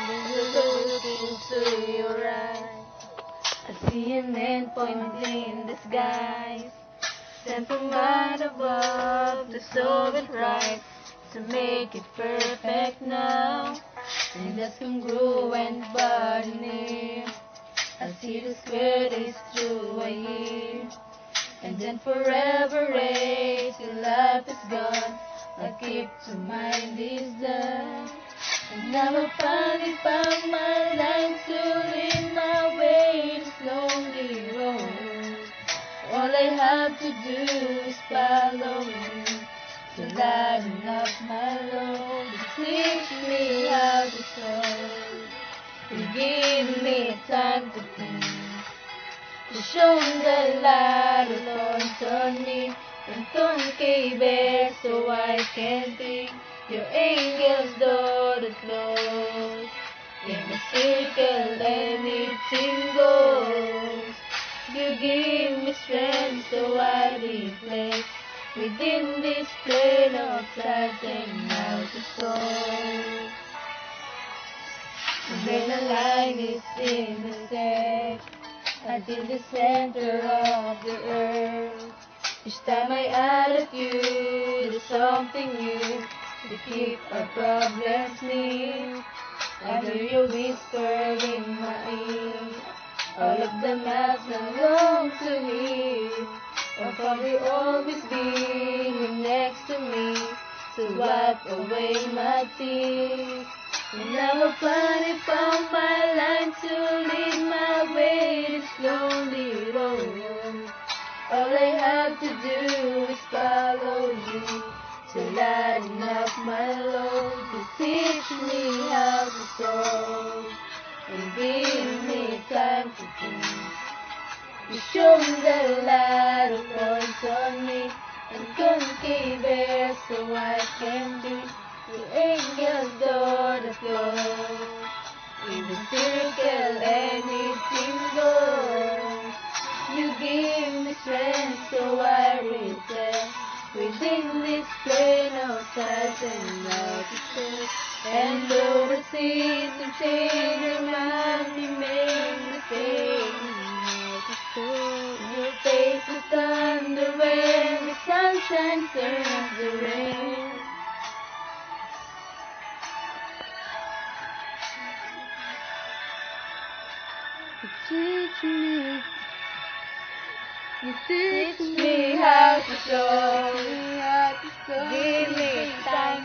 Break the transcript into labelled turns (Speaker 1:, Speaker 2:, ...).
Speaker 1: There's a look into your eyes. I see a man pointing in the skies, sent from God above to solve it right, to make it perfect now. And let's come grow and bud near. I see the square days through a year, and then forever race till life is gone. I keep to mind is done, and now I finally found my line to lead my way this lonely road. All I have to do is follow you, to lighten up my load, to teach me how to soar. You give me time to think, to show the light of on me, and don't care so I can think. Your angel's door that flows in a circle, anything goes. You give me strength so I reflect within this plane of sight and out the soul. And when the line is in the sand, until the center of the earth, each time I add a few, there's something new to keep our problems near. I hear you whisper in my ear, all of the maps I long to hear. I'll probably always be here next to me, to wipe away my tears. And now I finally found my line to lead my way this lonely road. All I have to do is follow you, to lighten up my load, to teach me how to soar, and give me time to think. You show me the light of points on me, and concave air so I can be the angel's door that flows. In the circle anything goes. You give me strength so I reflect within this plane of sight and altitude. And though the seasons change, your mind remains the same. Your face is thunder when the sunshine turns to rain. You teach me how to soar. Give me time